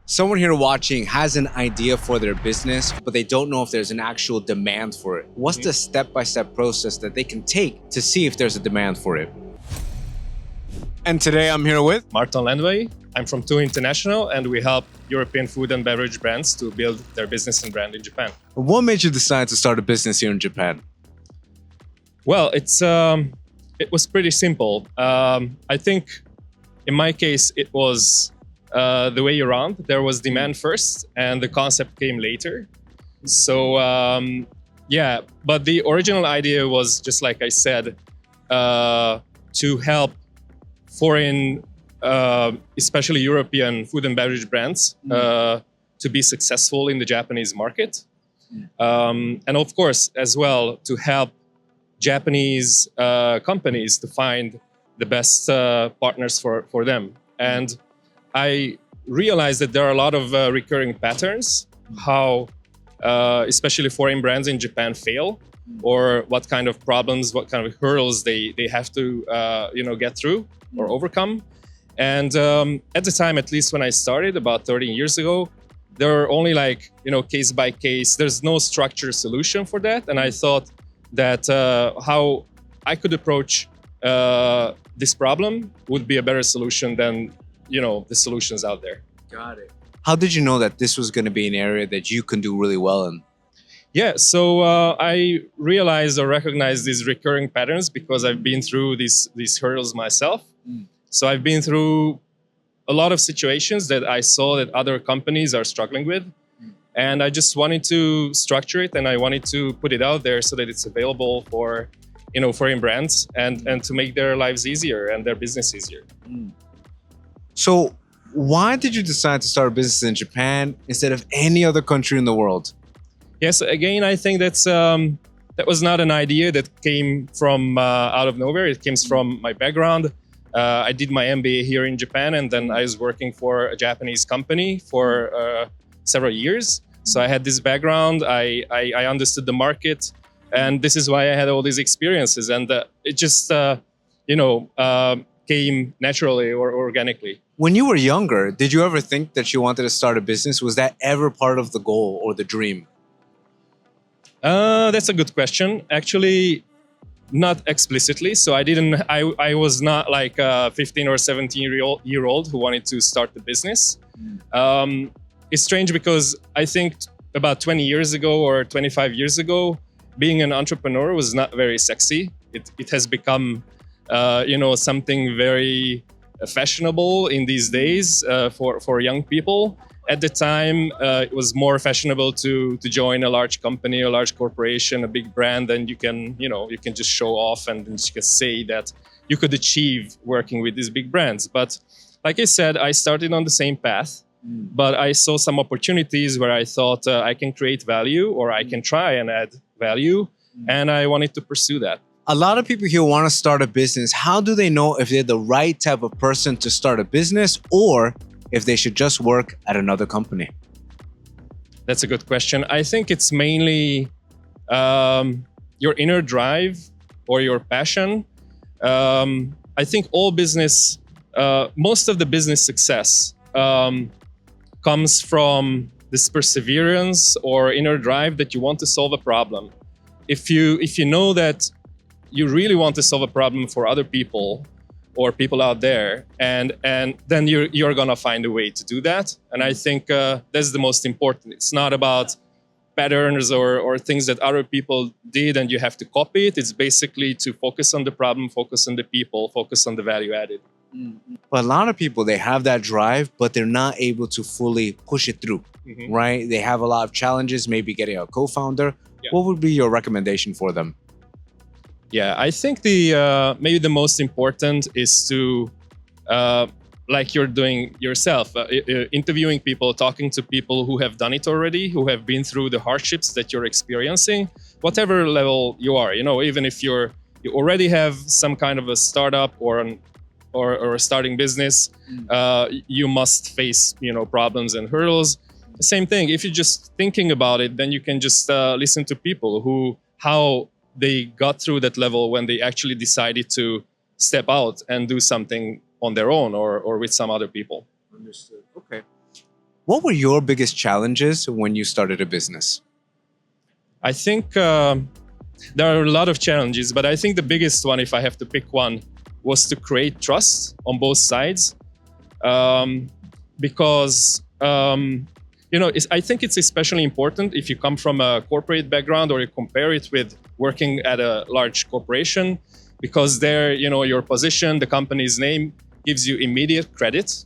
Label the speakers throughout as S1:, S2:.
S1: Someone here watching has an idea for their business, but they don't know if there's an actual demand for it. What's the step-by-step process that they can take to see if there's a demand for it? And today I'm here with
S2: Marton Lendvai. I'm from TU International, and we help European food and beverage brands to build their business and brand in Japan.
S1: What made you decide to start a business here in Japan?
S2: Well, it was pretty simple. I think in my case, it was the way around. There was demand first, and the concept came later. So yeah, but the original idea was, just like I said, to help foreign, especially European food and beverage brands to be successful in the Japanese market. And of course, as well, to help Japanese companies to find the best partners for them. And I realized that there are a lot of recurring patterns, how especially foreign brands in Japan fail, or what kind of problems, what kind of hurdles they have to get through or overcome. And at the time, at least when I started about 13 years ago, there were only case by case. There's no structured solution for that. And I thought that how I could approach this problem would be a better solution than the solutions out there.
S1: Got it. How did you know that this was going to be an area that you can do really well in?
S2: Yeah, so I realized or recognized these recurring patterns because I've been through these hurdles myself. So I've been through a lot of situations that I saw that other companies are struggling with. And I just wanted to structure it, and I wanted to put it out there so that it's available for foreign brands and to make their lives easier and their business easier.
S1: So why did you decide to start a business in Japan instead of any other country in the world?
S2: Yes, again, I think that was not an idea that came from out of nowhere. It came from my background. I did my MBA here in Japan, and then I was working for a Japanese company for several years. So I had this background. I understood the market, and this is why I had all these experiences. And it just came naturally or organically.
S1: When you were younger, did you ever think that you wanted to start a business? Was that ever part of the goal or the dream?
S2: That's a good question. Actually, not explicitly. So I was not like a 15 or 17-year-old who wanted to start the business. It's strange because I think about 20 years ago or 25 years ago, being an entrepreneur was not very sexy. It has become, something very fashionable in these days for young people. At the time, it was more fashionable to join a large company, a large corporation, a big brand, and you can just show off and you can say that you could achieve working with these big brands. But like I said, I started on the same path, but I saw some opportunities where I thought I can create value or I can try and add value, and I wanted to pursue that.
S1: A lot of people here want to start a business. How do they know if they're the right type of person to start a business or if they should just work at another company?
S2: That's a good question. I think it's mainly your inner drive or your passion. I think all business, most of the business success comes from this perseverance or inner drive that you want to solve a problem. If you know that you really want to solve a problem for other people or people out there, and then you're gonna find a way to do that. And I think that's the most important. It's not about patterns or things that other people did and you have to copy it. It's basically to focus on the problem, focus on the people, focus on the value added.
S1: But a lot of people, they have that drive, but they're not able to fully push it through, right? They have a lot of challenges, maybe getting a co-founder. Yeah. What would be your recommendation for them?
S2: Yeah, I think maybe the most important is to, like you're doing yourself, interviewing people, talking to people who have done it already, who have been through the hardships that you're experiencing, whatever level you are. Even if you already have some kind of a startup or a starting business, you must face problems and hurdles. Same thing. If you're just thinking about it, then you can just listen to people how they got through that level when they actually decided to step out and do something on their own or with some other people.
S1: Understood. Okay. What were your biggest challenges when you started a business?
S2: I think there are a lot of challenges, but I think the biggest one, if I have to pick one, was to create trust on both sides. Because I think it's especially important if you come from a corporate background or you compare it with working at a large corporation, because there, your position, the company's name gives you immediate credit.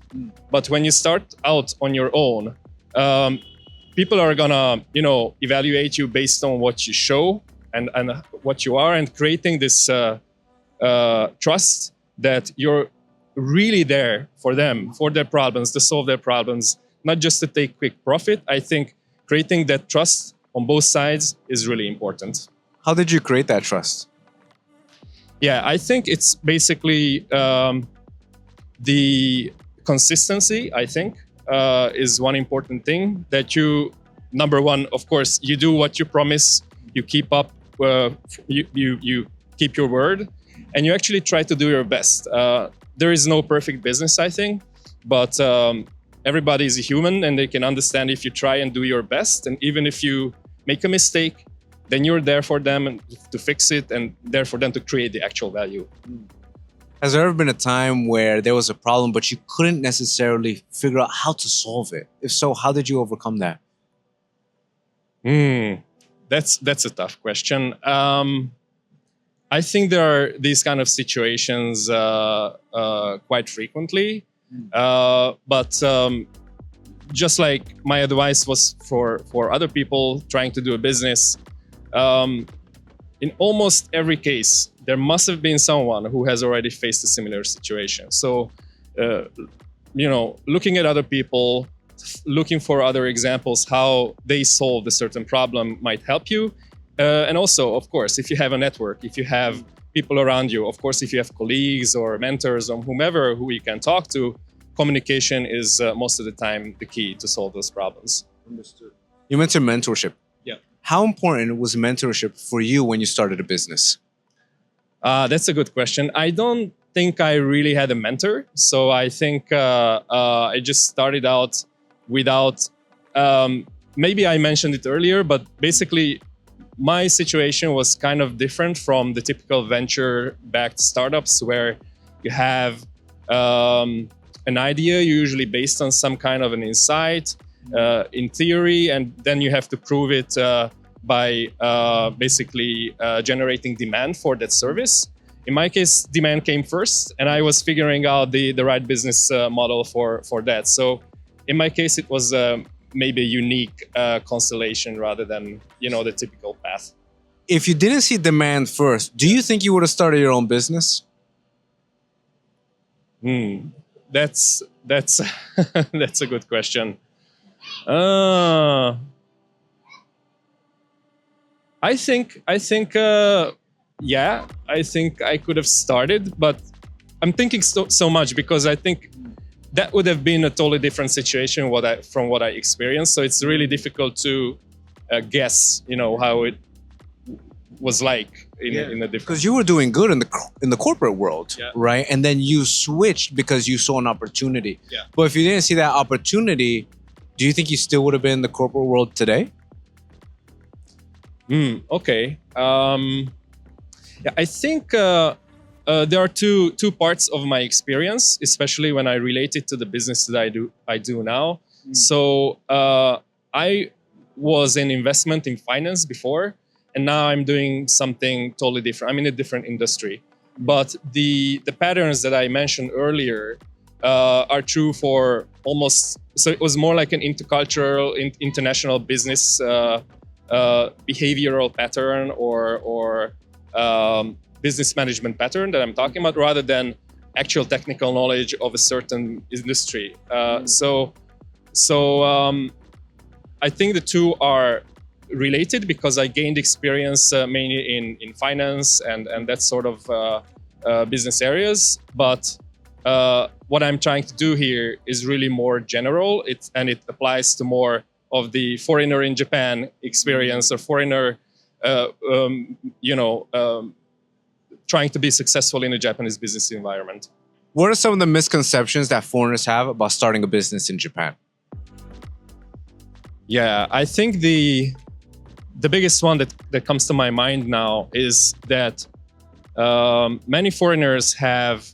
S2: But when you start out on your own, people are gonna, evaluate you based on what you show and what you are, and creating this trust that you're really there for them, for their problems, to solve their problems, not just to take quick profit. I think creating that trust on both sides is really important.
S1: How did you create that trust?
S2: Yeah, I think it's basically the consistency, I think, is one important thing. That number one, of course, you do what you promise, you keep up, you keep your word, and you actually try to do your best. There is no perfect business, I think, but everybody is a human and they can understand if you try and do your best. And even if you make a mistake, then you're there for them and to fix it, and there for them to create the actual value.
S1: Has there ever been a time where there was a problem, but you couldn't necessarily figure out how to solve it? If so, how did you overcome that?
S2: That's a tough question. I think there are these kind of situations quite frequently. But just like my advice was for other people trying to do a business, in almost every case, there must have been someone who has already faced a similar situation. So, looking at other people, looking for other examples, how they solved a certain problem might help you. And also, of course, if you have a network, if you have people around you, of course, if you have colleagues or mentors or whomever who you can talk to, communication is most of the time the key to solve those problems.
S1: Understood. You mentioned mentorship.
S2: Yeah.
S1: How important was mentorship for you when you started a business?
S2: That's a good question. I don't think I really had a mentor. So I think I just started out without, maybe I mentioned it earlier, but basically my situation was kind of different from the typical venture-backed startups where you have an idea usually based on some kind of an insight in theory, and then you have to prove it by basically generating demand for that service. In my case, demand came first, and I was figuring out the right business model for that. So in my case, it was maybe a unique constellation rather than the typical path.
S1: If you didn't see demand first, do you think you would have started your own business?
S2: That's that's a good question. I think yeah, I think I could have started, but I'm thinking so much because I think that would have been a totally different situation from what I experienced. So it's really difficult to guess, how it was like in a different.
S1: Because you were doing good in the corporate world,
S2: Yeah.
S1: right? And then you switched because you saw an opportunity.
S2: Yeah.
S1: But if you didn't see that opportunity, do you think you still would have been in the corporate world today?
S2: Okay. Yeah, I think there are two parts of my experience, especially when I relate it to the business that I do now. So I was in investment in finance before, and now I'm doing something totally different. I'm in a different industry, but the patterns that I mentioned earlier are true for almost. So it was more like an intercultural, international business behavioral pattern or business management pattern that I'm talking about, rather than actual technical knowledge of a certain industry. So I think the two are related because I gained experience mainly in finance and that sort of business areas. But what I'm trying to do here is really more general. It applies to more of the foreigner in Japan experience or foreigner, trying to be successful in a Japanese business environment.
S1: What are some of the misconceptions that foreigners have about starting a business in Japan?
S2: Yeah, I think the biggest one that comes to my mind now is that many foreigners have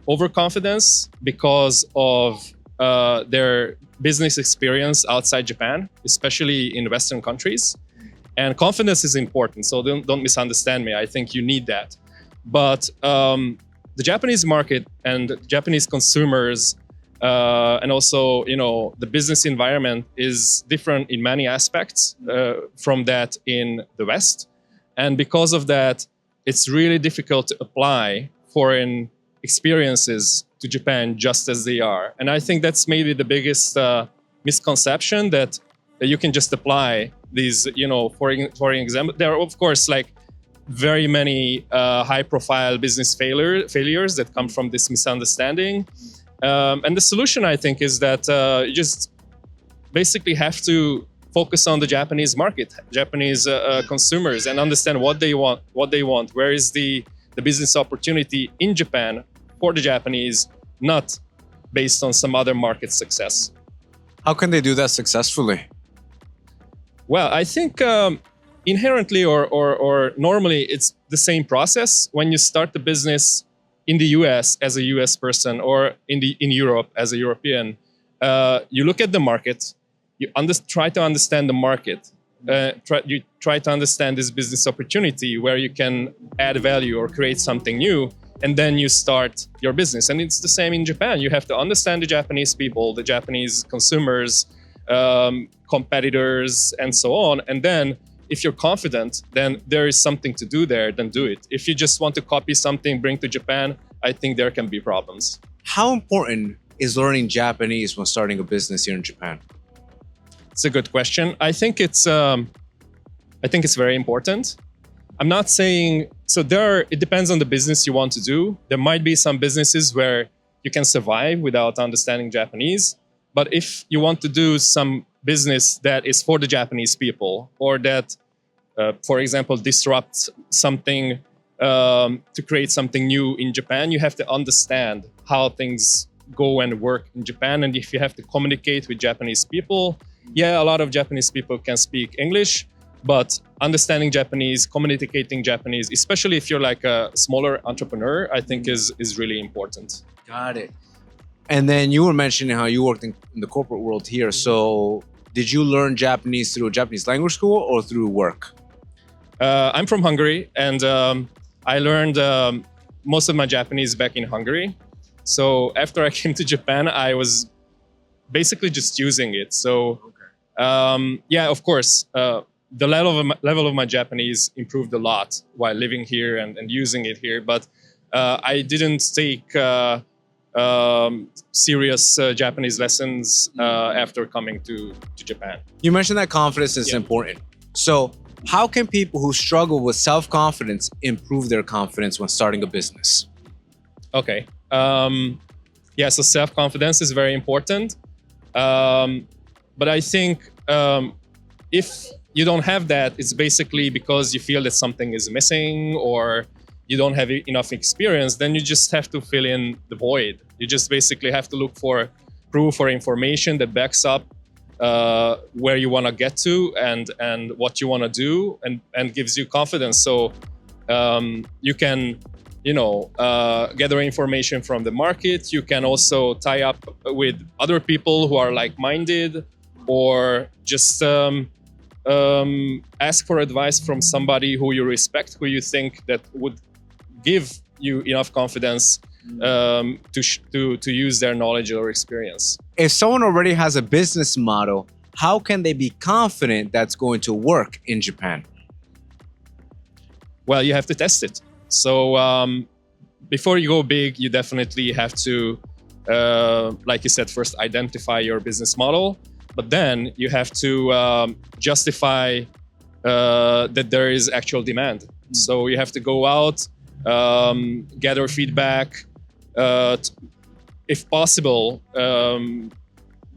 S2: overconfidence because of their business experience outside Japan, especially in Western countries. And confidence is important, so don't misunderstand me. I think you need that. But the Japanese market and Japanese consumers and also, the business environment is different in many aspects from that in the West. And because of that, it's really difficult to apply foreign experiences to Japan just as they are. And I think that's maybe the biggest misconception, that you can just apply these, foreign examples. There are, of course, like very many high-profile business failures that come from this misunderstanding. And the solution, I think, is that you just basically have to focus on the Japanese market, Japanese consumers, and understand what they want. Where is the business opportunity in Japan for the Japanese, not based on some other market success.
S1: How can they do that successfully?
S2: Well, I think inherently or normally it's the same process. When you start the business in the US as a US person, or in Europe as a European, you look at the market, you try to understand the market, you try to understand this business opportunity where you can add value or create something new, and then you start your business. And it's the same in Japan. You have to understand the Japanese people, the Japanese consumers, competitors, and so on. And then if you're confident, then there is something to do there, then do it. If you just want to copy something, bring to Japan, I think there can be problems.
S1: How important is learning Japanese when starting a business here in Japan?
S2: It's a good question. I think it's very important. I'm not saying, it depends on the business you want to do. There might be some businesses where you can survive without understanding Japanese. But if you want to do some business that is for the Japanese people, or that, for example, disrupts something to create something new in Japan, you have to understand how things go and work in Japan. And if you have to communicate with Japanese people, a lot of Japanese people can speak English, but understanding Japanese, communicating Japanese, especially if you're like a smaller entrepreneur, I think is really important.
S1: Got it. And then you were mentioning how you worked in the corporate world here. So did you learn Japanese through a Japanese language school or through work?
S2: I'm from Hungary, and I learned most of my Japanese back in Hungary. So after I came to Japan, I was basically just using it. So of course, the level of my Japanese improved a lot while living here and using it here. But I didn't take serious Japanese lessons after coming to Japan.
S1: You mentioned that confidence is important. So how can people who struggle with self-confidence improve their confidence when starting a business?
S2: Okay. So self-confidence is very important. But I think if you don't have that, it's basically because you feel that something is missing or you don't have enough experience, then you just have to fill in the void. You just basically have to look for proof or information that backs up where you want to get to and what you want to do and gives you confidence. So you can, gather information from the market. You can also tie up with other people who are like-minded, or just ask for advice from somebody who you respect, who you think that would give you enough confidence to use their knowledge or experience.
S1: If someone already has a business model, how can they be confident that's going to work in Japan?
S2: Well, you have to test it. So before you go big, you definitely have to, like you said, first identify your business model. But then you have to justify that there is actual demand. So you have to go out, gather feedback, if possible,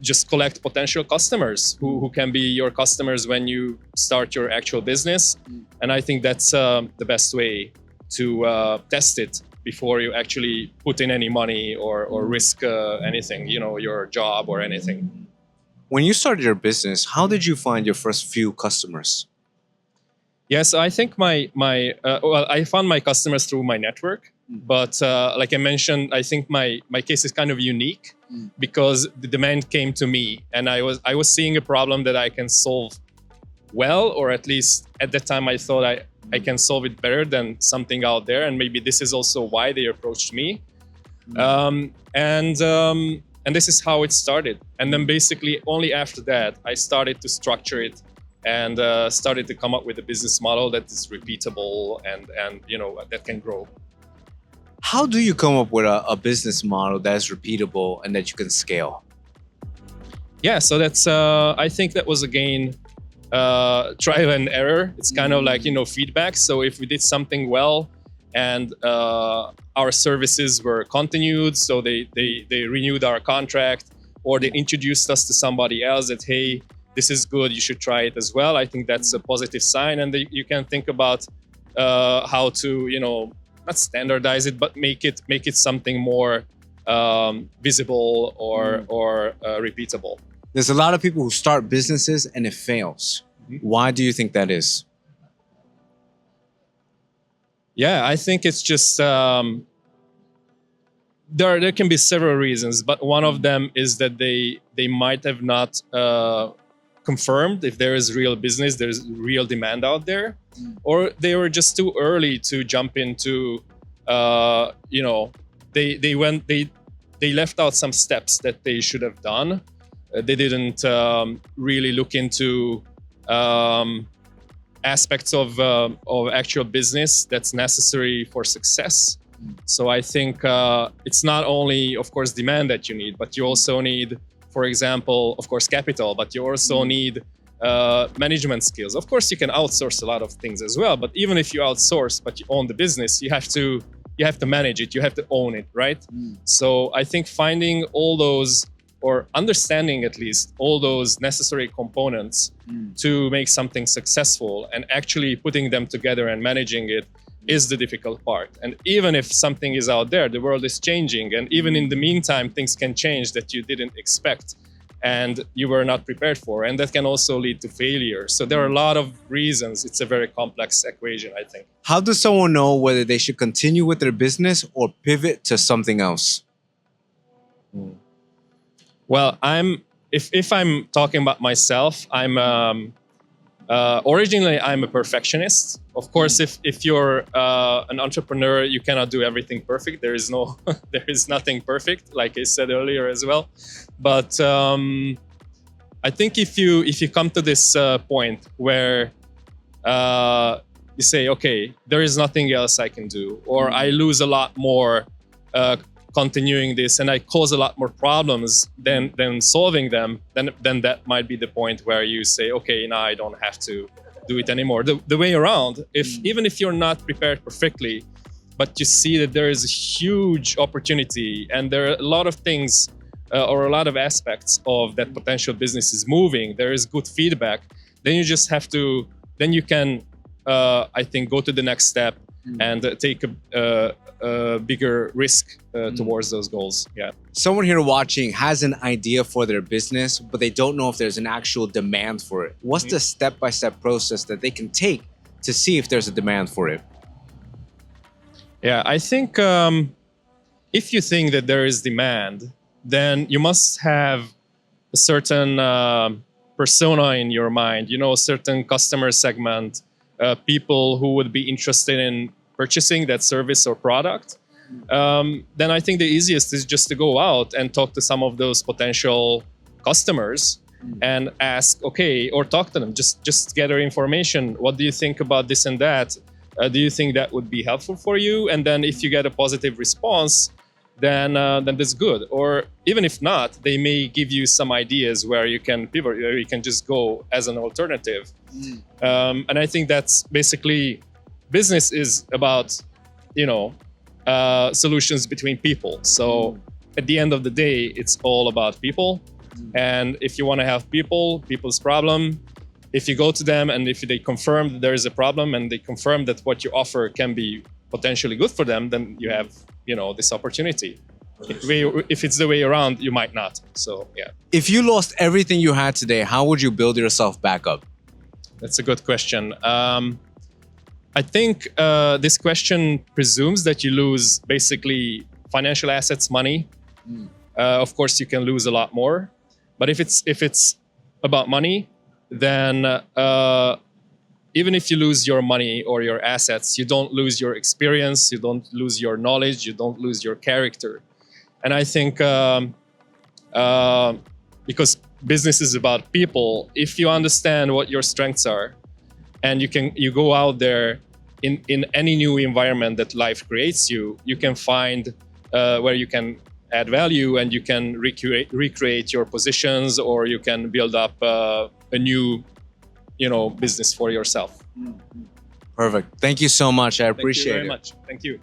S2: just collect potential customers who can be your customers when you start your actual business. And I think that's the best way to test it before you actually put in any money or risk anything, your job or anything.
S1: When you started your business, how did you find your first few customers?
S2: Yes, I think I found my customers through my network, but like I mentioned, I think my case is kind of unique because the demand came to me, and I was seeing a problem that I can solve well, or at least at that time I thought I can solve it better than something out there, and maybe this is also why they approached me. And this is how it started. And then basically only after that, I started to structure it and started to come up with a business model that is repeatable and that can grow.
S1: How do you come up with a business model that is repeatable and that you can scale?
S2: Yeah, so that's I think that was again trial and error. It's kind of like feedback. So if we did something well and our services were continued, so they renewed our contract, or they introduced us to somebody else that, hey, this is good, you should try it as well. I think that's a positive sign, and you can think about how to not standardize it, but make it something more visible or repeatable.
S1: There's a lot of people who start businesses and it fails. Why do you think that is?
S2: Yeah, I think it's just there can be several reasons, but one of them is that they might have not confirmed if there is real business, there's real demand out there, or they were just too early to jump into. They left out some steps that they should have done. They didn't really look into aspects of actual business that's necessary for success. So I think it's not only, of course, demand that you need, but you also need, for example, of course, capital, but you also need management skills. Of course, you can outsource a lot of things as well, but even if you outsource, but you own the business, you have to manage it, you have to own it, right? So I think finding all those, or understanding at least all those necessary components to make something successful and actually putting them together and managing it is the difficult part. And even if something is out there, the world is changing, and even in the meantime, things can change that you didn't expect and you were not prepared for, and that can also lead to failure. So there are a lot of reasons. It's a very complex equation, I think.
S1: How does someone know whether they should continue with their business or pivot to something else?
S2: Well, if I'm talking about myself, I'm originally I'm a perfectionist. Of course, if you're an entrepreneur, you cannot do everything perfect. There is nothing perfect, like I said earlier as well. But I think if you come to this point where you say, okay, there is nothing else I can do, or I lose a lot more continuing this, and I cause a lot more problems than solving them, then that might be the point where you say, okay, now I don't have to do it anymore. The way around, even if you're not prepared perfectly, but you see that there is a huge opportunity and there are a lot of things or a lot of aspects of that potential business is moving, there is good feedback, then you just have to, then you can, I think, go to the next step and take a bigger risk towards those goals. Yeah.
S1: Someone here watching has an idea for their business, but they don't know if there's an actual demand for it. What's the step-by-step process that they can take to see if there's a demand for it?
S2: Yeah, I think if you think that there is demand, then you must have a certain persona in your mind, a certain customer segment, people who would be interested in purchasing that service or product. Then I think the easiest is just to go out and talk to some of those potential customers and ask, okay, or talk to them, just gather information. What do you think about this and that? Do you think that would be helpful for you? And then if you get a positive response, then that's good. Or even if not, they may give you some ideas where you can pivot, where you can just go as an alternative. And I think that's basically, business is about, solutions between people. So at the end of the day, it's all about people. And if you want to have people's problem, if you go to them and if they confirm that there is a problem and they confirm that what you offer can be potentially good for them, then you have, this opportunity. If it's the way around, you might not. So yeah,
S1: If you lost everything you had today, how would you build yourself back up?
S2: that's a good question. I think this question presumes that you lose basically financial assets, money. Of course, you can lose a lot more, but if it's about money, then even if you lose your money or your assets, you don't lose your experience, you don't lose your knowledge, you don't lose your character. And I think because business is about people, if you understand what your strengths are, and you go out there in any new environment that life creates you can find where you can add value, and you can recreate your positions, or you can build up a new business for yourself.
S1: Perfect. Thank you so much. I
S2: Thank you
S1: appreciate
S2: very
S1: it.
S2: much. Thank you.